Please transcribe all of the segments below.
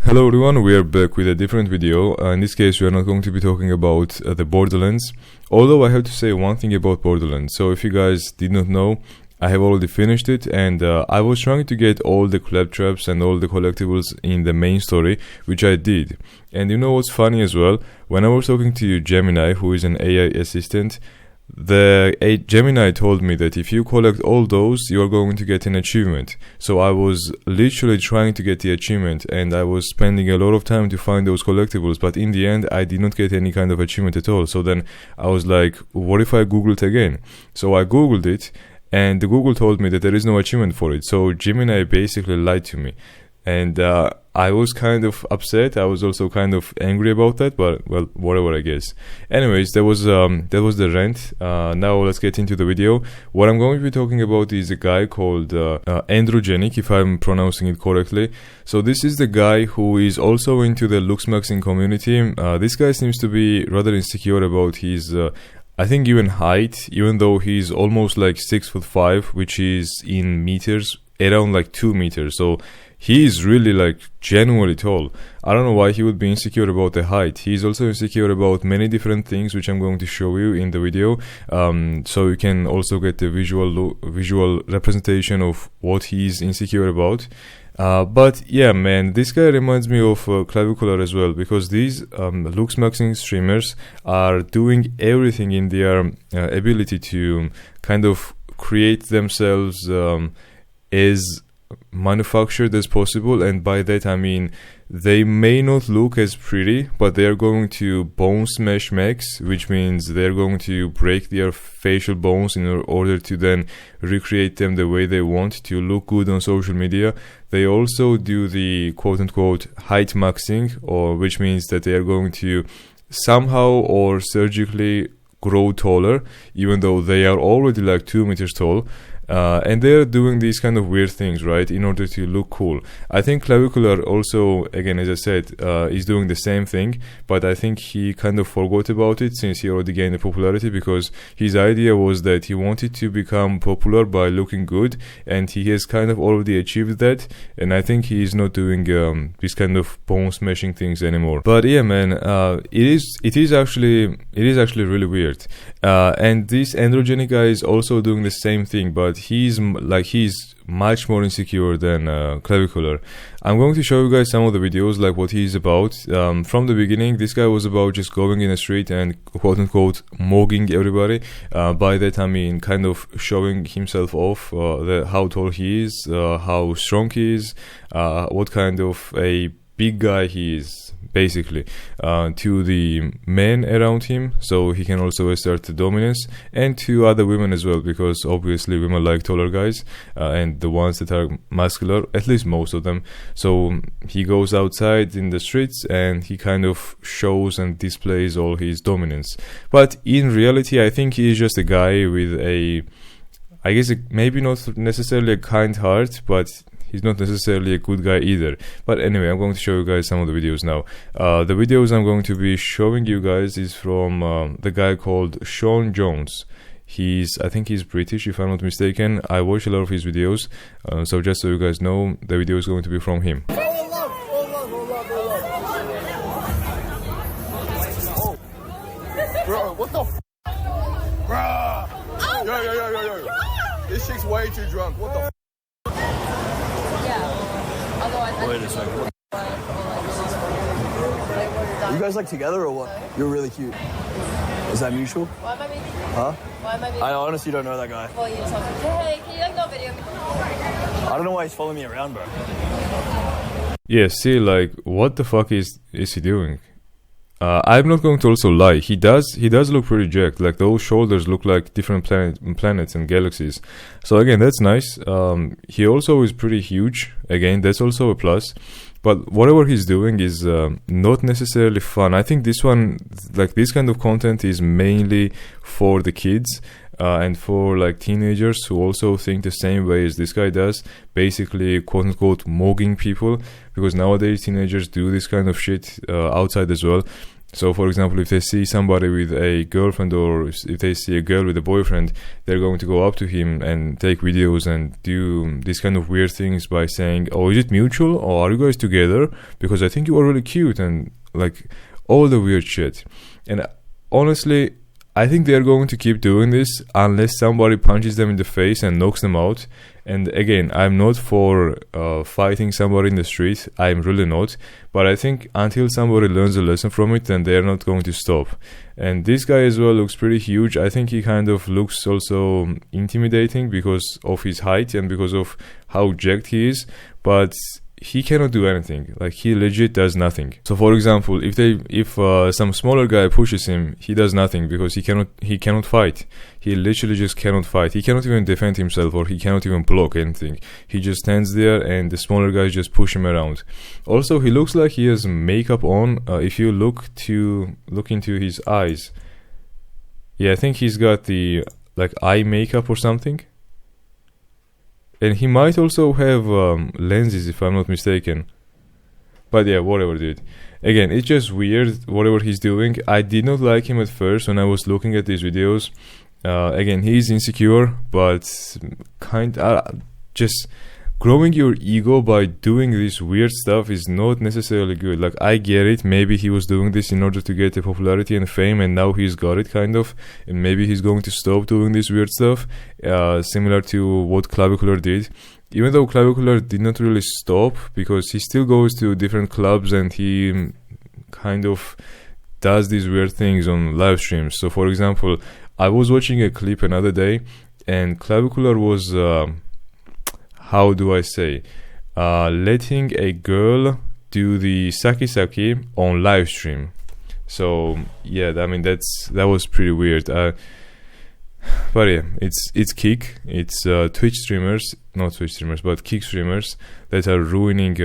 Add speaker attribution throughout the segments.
Speaker 1: Hello everyone, we are back with a different video. In this case we are not going to be talking about the Borderlands, although I have to say one thing about Borderlands. So if you guys did not know, I have already finished it, and I was trying to get all the claptraps and all the collectibles in the main story, which I did. And you know what's funny as well? When I was talking to Gemini, who is an AI assistant, Gemini told me that if you collect all those, you are going to get an achievement. So I was literally trying to get the achievement, and I was spending a lot of time to find those collectibles, but in the end I did not get any kind of achievement at all. So then I was like, what if I Google it again? So I Googled it, and the Google told me that there is no achievement for it. So Gemini basically lied to me, and I was kind of upset. I was also kind of angry about that, but well, whatever, I guess. Anyways, that was the rant. Now let's get into the video. What I'm going to be talking about is a guy called Androgenic, if I'm pronouncing it correctly. So this is the guy who is also into the looks maxing community. This guy seems to be rather insecure about his I think even height, even though he's almost like 6'5", which is in meters around like 2 meters. So he is really like genuinely tall. I don't know why he would be insecure about the height. He's also insecure about many different things, which I'm going to show you in the video, so you can also get the visual representation of what he's insecure about. But yeah, man, this guy reminds me of Clavicular as well, because these looks maxing streamers are doing everything in their ability to kind of create themselves as manufactured as possible, and by that I mean they may not look as pretty, but they are going to bone smash max, which means they're going to break their facial bones in order to then recreate them the way they want to look good on social media. They also do the quote-unquote height maxing, or which means that they are going to somehow or surgically grow taller, even though they are already like 2 meters tall. And they're doing these kind of weird things, right, in order to look cool. I think Clavicular also, again, as I said, is doing the same thing, but I think he kind of forgot about it since he already gained the popularity, because his idea was that he wanted to become popular by looking good, and he has kind of already achieved that, and I think he is not doing these kind of bone smashing things anymore. But yeah, man, it is actually really weird. And this androgenic guy is also doing the same thing, but he's much more insecure than Clavicular. I'm going to show you guys some of the videos, like what he's about. From the beginning, this guy was about just going in the street and quote-unquote mogging everybody. By that I mean kind of showing himself off, how tall he is, how strong he is, what kind of a big guy he is, basically, to the men around him, so he can also assert the dominance, and to other women as well, because obviously women like taller guys, and the ones that are muscular, at least most of them. So he goes outside in the streets and he kind of shows and displays all his dominance. But in reality, I think he is just a guy with I guess maybe not necessarily a kind heart, but he's not necessarily a good guy either. But anyway, I'm going to show you guys some of the videos now. The videos I'm going to be showing you guys is from the guy called Sean Jones. I think he's British, if I'm not mistaken. I watch a lot of his videos, so just so you guys know, the video is going to be from him.
Speaker 2: Bro, what the f? Bruh! Yo. This chick's way too drunk. What the f? Wait a second. Are you guys like together or what? You're really cute. Is that mutual?
Speaker 3: Why am I being
Speaker 2: Huh?
Speaker 3: Why am I being
Speaker 2: I honestly don't know that guy.
Speaker 3: Well, you just have to, hey, can you like not video me?
Speaker 2: I don't know why he's following me around, bro.
Speaker 1: Yeah, see, like, what the fuck is he doing? I'm not going to also lie. He does look pretty jacked. Like, those shoulders look like different planets and galaxies. So again, that's nice. He also is pretty huge. Again, that's also a plus. But whatever he's doing is not necessarily fun. I think this one, like this kind of content, is mainly for the kids. And for like teenagers who also think the same way as this guy does, basically quote-unquote mogging people, because nowadays teenagers do this kind of shit outside as well. So, for example, if they see somebody with a girlfriend or if they see a girl with a boyfriend, they're going to go up to him and take videos and do these kind of weird things by saying, "Oh, is it mutual? Or are you guys together? Because I think you are really cute," and like all the weird shit. And honestly, I think they're going to keep doing this unless somebody punches them in the face and knocks them out. And again, I'm not for fighting somebody in the street. I'm really not. But I think until somebody learns a lesson from it, then they're not going to stop. And this guy as well looks pretty huge. I think he kind of looks also intimidating because of his height and because of how jacked he is. But he cannot do anything. Like, he legit does nothing. So for example, if some smaller guy pushes him, he does nothing because he cannot fight. He literally just cannot fight. He cannot even defend himself, or he cannot even block anything. He just stands there and the smaller guys just push him around. Also, he looks like he has makeup on. If you look into his eyes, yeah, I think he's got the like eye makeup or something. And he might also have lenses, if I'm not mistaken. But yeah, whatever, dude. Again, it's just weird, whatever he's doing. I did not like him at first when I was looking at these videos. Again, he's insecure, but just growing your ego by doing this weird stuff is not necessarily good. Like, I get it, maybe he was doing this in order to get the popularity and fame, and now he's got it, kind of, and maybe he's going to stop doing this weird stuff, similar to what Clavicular did. Even though Clavicular did not really stop, because he still goes to different clubs and he kind of does these weird things on live streams. So for example, I was watching a clip another day, and Clavicular was how do I say, letting a girl do the saki on live stream. So yeah, I mean, that was pretty weird. But yeah, it's Kick. It's Twitch streamers, not Twitch streamers, but Kick streamers that are ruining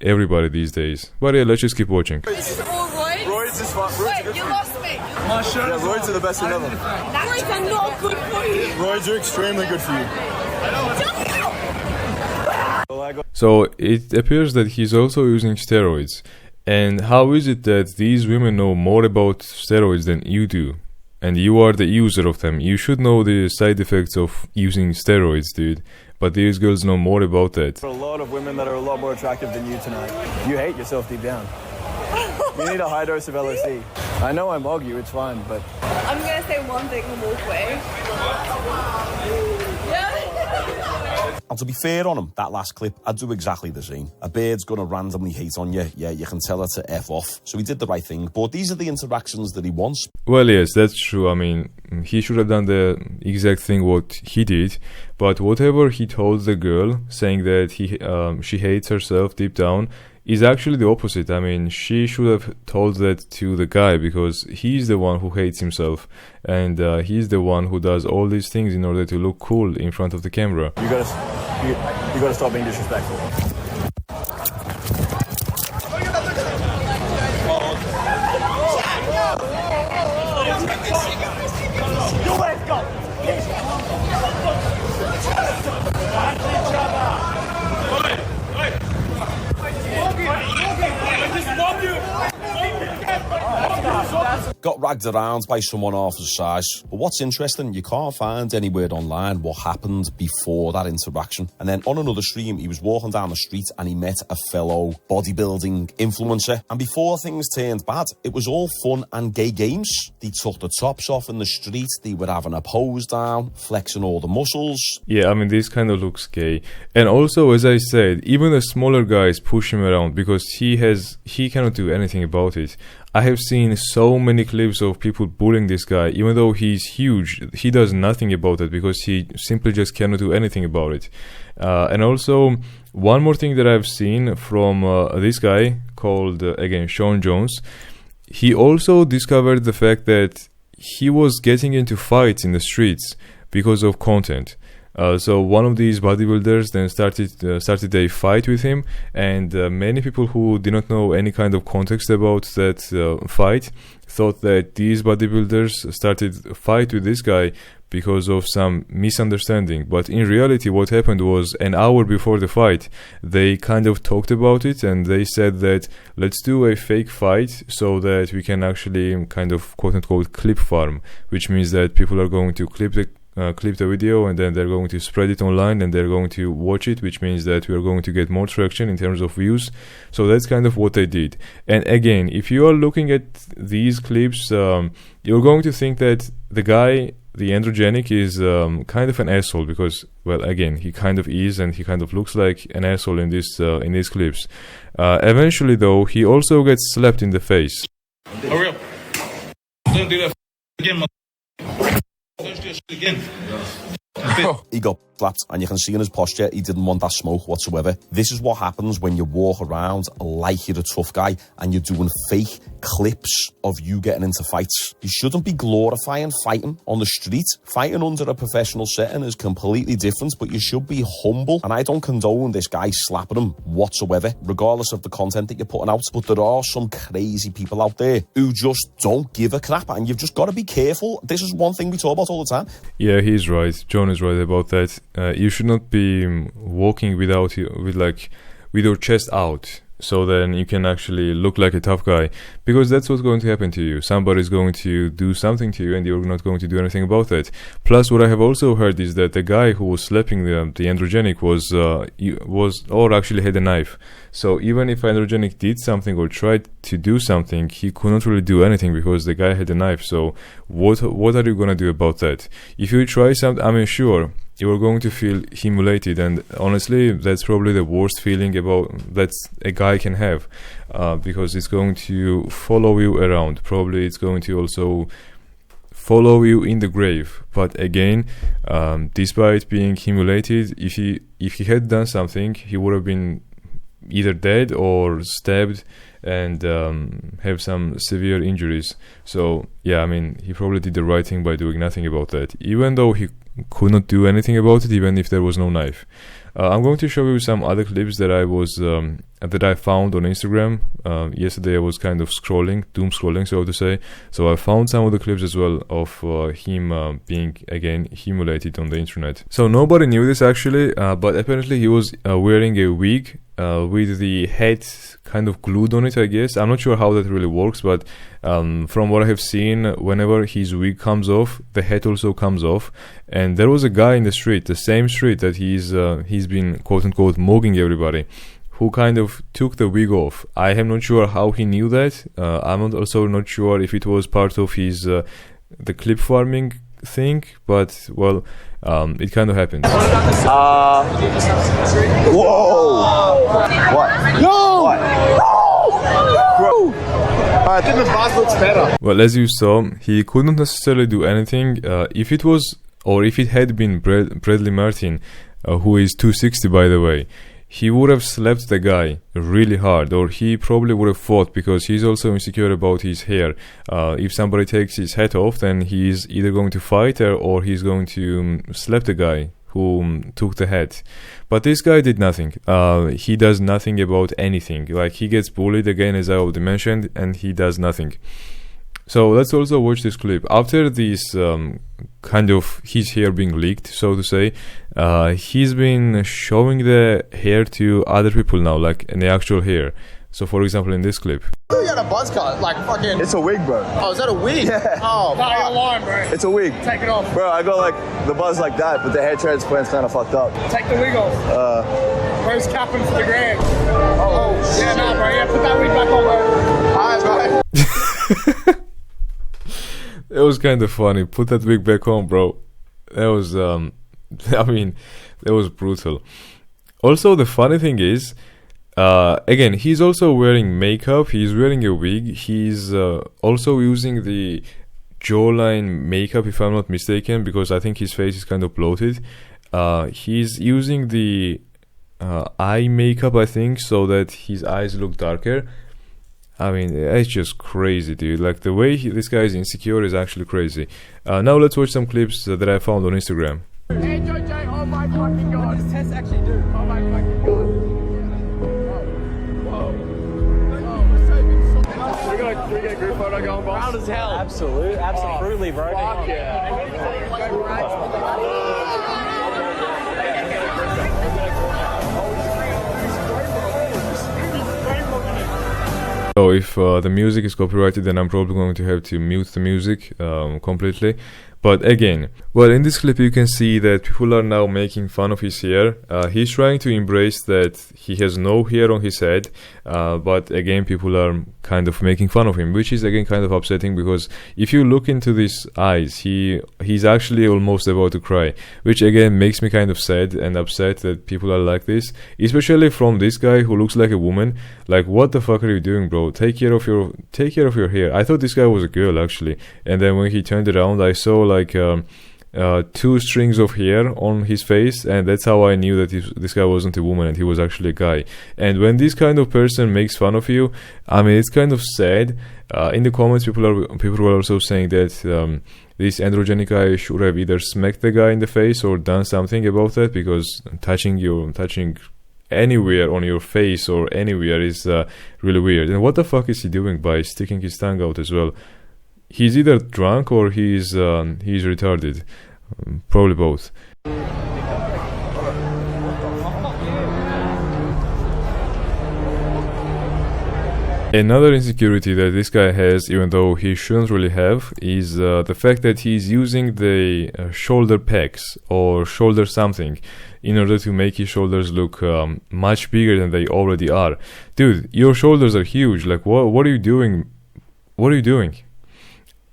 Speaker 1: everybody these days. But yeah, let's just keep watching.
Speaker 3: This is all Royds?
Speaker 2: Royds is fun.
Speaker 3: Wait, you lost me.
Speaker 2: Yeah, Royds are the best in ever.
Speaker 3: Royds are not good for you.
Speaker 2: Royds are extremely good for you.
Speaker 1: So it appears that he's also using steroids. And how is it that these women know more about steroids than you do? And you are the user of them. You should know the side effects of using steroids, dude. But these girls know more about that.
Speaker 2: There are a lot of women that are a lot more attractive than you tonight. You hate yourself deep down. You need a high dose of LSD. I know I mug you, it's fine, but...
Speaker 3: I'm going to say one thing and walk away.
Speaker 4: And to be fair on him, that last clip, I'd do exactly the same. A bird's gonna randomly hate on you, yeah, you can tell her to F off. So he did the right thing, but these are the interactions that he wants.
Speaker 1: Well, yes, that's true. I mean, he should have done the exact thing what he did, but whatever he told the girl, saying that she hates herself deep down, is actually the opposite. I mean, she should have told that to the guy, because he's the one who hates himself, and he's the one who does all these things in order to look cool in front of the camera.
Speaker 2: You gotta stop being disrespectful.
Speaker 4: Got ragged around by someone half his size. But what's interesting, you can't find anywhere online what happened before that interaction. And then on another stream, he was walking down the street and he met a fellow bodybuilding influencer. And before things turned bad, it was all fun and gay games. They took the tops off in the street, they were having a pose down, flexing all the muscles.
Speaker 1: Yeah, I mean, this kind of looks gay. And also, as I said, even the smaller guys push him around because he cannot do anything about it. I have seen so many clips of people bullying this guy. Even though he's huge, he does nothing about it because he simply just cannot do anything about it. And also, one more thing that I've seen from this guy called, again, Sean Jones, he also discovered the fact that he was getting into fights in the streets because of content. So one of these bodybuilders then started a fight with him, and many people who did not know any kind of context about that fight thought that these bodybuilders started a fight with this guy because of some misunderstanding. But in reality, what happened was an hour before the fight, they kind of talked about it, and they said that let's do a fake fight so that we can actually kind of quote-unquote clip farm, which means that people are going to clip the video, and then they're going to spread it online, and they're going to watch it, which means that we are going to get more traction in terms of views. So that's kind of what they did. And again, if you are looking at these clips, you're going to think that the guy, the Androgenic, is kind of an asshole, because, well, again, he kind of is, and he kind of looks like an asshole in these clips. Eventually, though, he also gets slapped in the face.
Speaker 5: Hurry up. Don't do that again, don't do that again.
Speaker 4: He got slapped, and you can see in his posture he didn't want that smoke whatsoever. This is what happens when you walk around like you're a tough guy and you're doing fake clips of you getting into fights. You shouldn't be glorifying fighting on the street. Fighting under a professional setting is completely different, but you should be humble. And I don't condone this guy slapping him whatsoever, regardless of the content that you're putting out. But there are some crazy people out there who just don't give a crap, and you've just got to be careful. This is one thing we talk about all the time.
Speaker 1: Yeah, he's right. John is right about that. You should not be walking with your chest out, so then you can actually look like a tough guy, because that's what's going to happen to you. Somebody's going to do something to you, and you're not going to do anything about it. Plus, what I have also heard is that the guy who was slapping the Androgenic or actually had a knife. So even if Androgenic did something or tried to do something, he could not really do anything because the guy had a knife. So what are you gonna do about that? If you try something, I mean, sure, you are going to feel humiliated, and honestly, that's probably the worst feeling that a guy can have, because it's going to follow you around. Probably it's going to also follow you in the grave. But again, despite being humiliated, if he had done something, he would have been either dead or stabbed and have some severe injuries. So yeah, I mean, he probably did the right thing by doing nothing about that, even though he could not do anything about it, even if there was no knife. I'm going to show you some other clips that I found on Instagram. Yesterday I was kind of doom scrolling, so to say. So I found some of the clips as well of him being again humiliated on the internet. So nobody knew this actually, but apparently he was wearing a wig with the head kind of glued on it, I guess. I'm not sure how that really works, but from what I have seen, whenever his wig comes off, the head also comes off. And there was a guy in the street, the same street that he's been quote-unquote mugging everybody, who kind of took the wig off. I am not sure how he knew that. I'm also not sure if it was part of his the clip farming thing, but well, it kind of happened.
Speaker 2: Whoa! What? No! What? No! I think the boss looks better.
Speaker 1: Well, as you saw, he couldn't necessarily do anything. If it had been Bradley Martin, who is 260 by the way, he would have slapped the guy really hard, or he probably would have fought, because he's also insecure about his hair. If somebody takes his hat off, then he's either going to fight or he's going to slap the guy who took the hat. But this guy did nothing. He does nothing about anything. Like, he gets bullied again, as I already mentioned, and he does nothing. So let's also watch this clip. After this kind of his hair being leaked, so to say, he's been showing the hair to other people now, like in the actual hair. So for example, in this clip.
Speaker 6: You got a buzz cut, like fucking...
Speaker 2: It's a wig, bro.
Speaker 6: Oh, is that a wig?
Speaker 2: Yeah.
Speaker 6: Oh, no, you're lying, bro.
Speaker 2: It's a wig.
Speaker 6: Take it off.
Speaker 2: Bro, I go like the buzz like that, but the hair transplant's kind of fucked up.
Speaker 6: Take the wig off. Bro's capping for the grand. Oh, yeah, nah, bro. Yeah, put that wig back on, bro. Alright, bro.
Speaker 1: It was kind of funny. Put that wig back on, bro. That was, I mean, that was brutal. Also, the funny thing is, again, he's also wearing makeup. He's wearing a wig. He's also using the jawline makeup, if I'm not mistaken, because I think his face is kind of bloated. He's using the eye makeup, I think, so that his eyes look darker. I mean, it's just crazy, dude. Like, the way this guy is insecure is actually crazy. Now let's watch some clips that I found on Instagram.
Speaker 6: Hey, JJ, oh my fucking god. What does Tess actually do? Oh my fucking god. Whoa. Whoa. Oh, we're saving so much. can we get a group photo going, boss?
Speaker 2: Proud as hell. Absolutely, bro.
Speaker 6: Fuck yeah.
Speaker 1: So if the music is copyrighted, then I'm probably going to have to mute the music completely. But again, well, in this clip you can see that people are now making fun of his hair. He's trying to embrace that he has no hair on his head, but again people are kind of making fun of him, which is again kind of upsetting, because if you look into his eyes, he's actually almost about to cry, which again makes me kind of sad and upset that people are like this, especially from this guy who looks like a woman. Like, what the fuck are you doing, bro? Take care of your hair. I thought this guy was a girl actually, and then when he turned around I saw like 2 strings of hair on his face, and that's how I knew that this guy wasn't a woman and he was actually a guy. And when this kind of person makes fun of you, I mean, it's kind of sad. In the comments people were also saying that this androgenic guy should have either smacked the guy in the face or done something about that, because touching anywhere on your face or anywhere is really weird. And what the fuck is he doing by sticking his tongue out as well? He's either drunk or he's retarded. Probably both. Another insecurity that this guy has, even though he shouldn't really have, is the fact that he's using the shoulder pegs or shoulder something in order to make his shoulders look much bigger than they already are. Dude, your shoulders are huge. Like, what are you doing? What are you doing?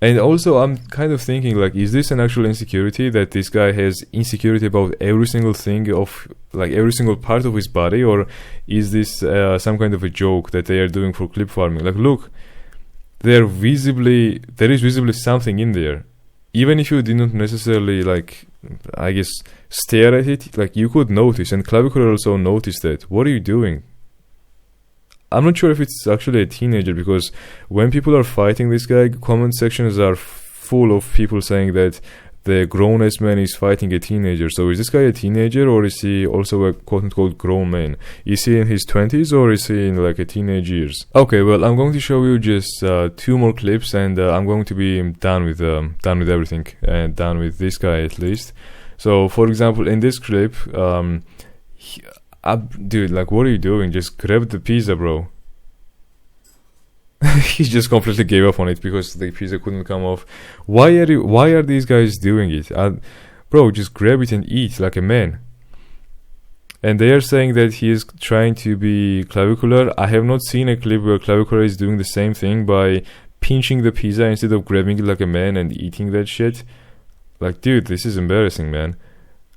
Speaker 1: And also, I'm kind of thinking, like, is this an actual insecurity, that this guy has insecurity about every single thing of, like, every single part of his body, or is this some kind of a joke that they are doing for clip farming? Like, look, there is visibly something in there. Even if you didn't necessarily, like, I guess, stare at it, like, you could notice, and Clavicle also noticed that. What are you doing? I'm not sure if it's actually a teenager, because when people are fighting this guy, comment sections are full of people saying that the grown-ass man is fighting a teenager. So is this guy a teenager, or is he also a quote-unquote grown man? Is he in his 20s, or is he in like a teenage years? Okay, well, I'm going to show you just 2 more clips, and I'm going to be done with everything, and done with this guy at least. So, for example, in this clip, dude, like, what are you doing? Just grab the pizza, bro. He just completely gave up on it because the pizza couldn't come off. Why are these guys doing it? Bro, just grab it and eat like a man. And they are saying that he is trying to be clavicular. I have not seen a clip where clavicular is doing the same thing by pinching the pizza instead of grabbing it like a man and eating that shit. Like, dude, this is embarrassing, man.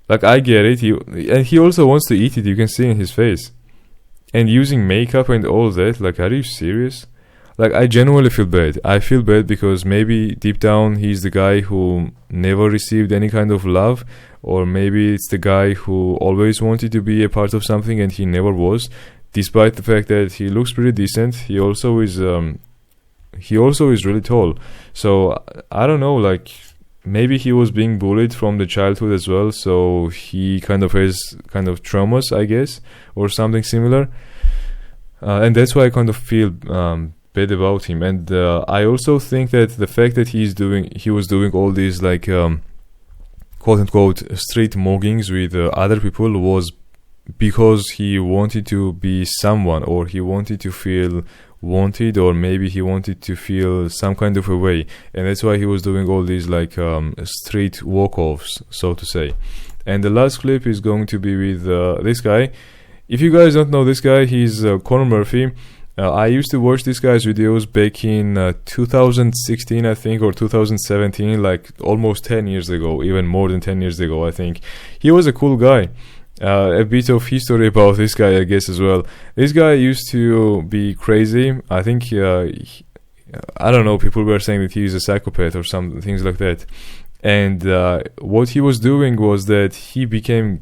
Speaker 1: Like, I get it, and he also wants to eat it, you can see in his face. And using makeup and all that, like, are you serious? Like, I genuinely feel bad. I feel bad because maybe deep down he's the guy who never received any kind of love, or maybe it's the guy who always wanted to be a part of something and he never was, despite the fact that he looks pretty decent. He also is really tall. So, I don't know, like, maybe he was being bullied from the childhood as well, so he kind of has kind of traumas, I guess, or something similar. And that's why I kind of feel bad about him. And I also think that the fact that he was doing all these, like, quote-unquote street moggings with other people was because he wanted to be someone, or he wanted to feel wanted, or maybe he wanted to feel some kind of a way, and that's why he was doing all these, like, street walk-offs, so to say. And the last clip is going to be with this guy. If you guys don't know this guy, he's Conor Murphy. I used to watch this guy's videos back in 2016, I think, or 2017, like almost 10 years ago, even more than 10 years ago, I think. He was a cool guy. A bit of history about this guy, I guess, as well. This guy used to be crazy. I think, I don't know, people were saying that he is a psychopath or some things like that. And what he was doing was that he became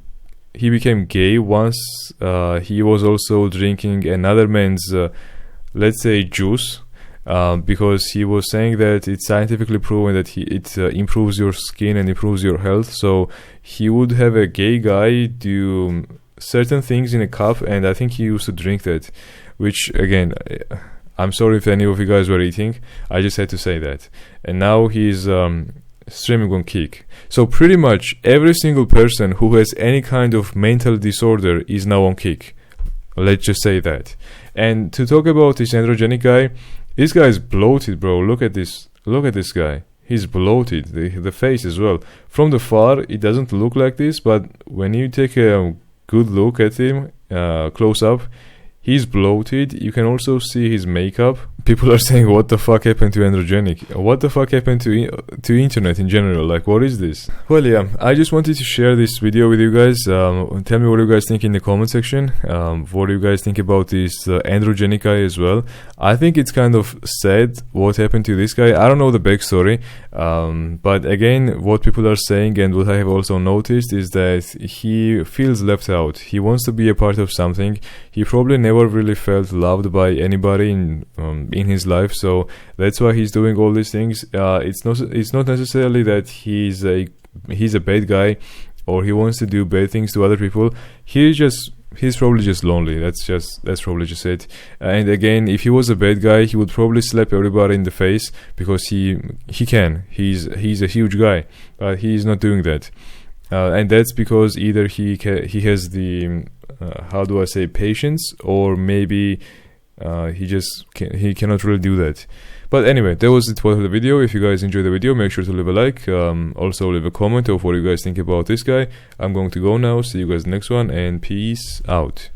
Speaker 1: gay once. He was also drinking another man's, let's say, juice. Because he was saying that it's scientifically proven that it improves your skin and improves your health. So he would have a gay guy do certain things in a cup, and I think he used to drink that. Which, again, I'm sorry if any of you guys were eating. I just had to say that. And now he's streaming on Kick. So pretty much every single person who has any kind of mental disorder is now on Kick. Let's just say that. And to talk about this androgenic guy, this guy is bloated, bro. Look at this. Look at this guy. He's bloated. The face as well. From the far, it doesn't look like this, but when you take a good look at him close up, he's bloated. You can also see his makeup. People are saying, what the fuck happened to androgenic? What the fuck happened to internet in general? Like, what is this? Well, yeah, I just wanted to share this video with you guys. Tell me what you guys think in the comment section. What do you guys think about this androgenic guy as well? I think it's kind of sad what happened to this guy. I don't know the backstory. But again, what people are saying and what I have also noticed is that he feels left out. He wants to be a part of something. He probably never really felt loved by anybody in his life, so that's why he's doing all these things. It's not necessarily that he's a bad guy or he wants to do bad things to other people. He's probably just lonely. That's probably just it. And again, if he was a bad guy, he would probably slap everybody in the face because he can. He's a huge guy, but he's not doing that. And that's because either he has the how do I say, patience, or maybe he cannot really do that. But anyway, that was it for the video. If you guys enjoyed the video, make sure to leave a like. Also leave a comment of what you guys think about this guy. I'm going to go now. See you guys next one, and peace out.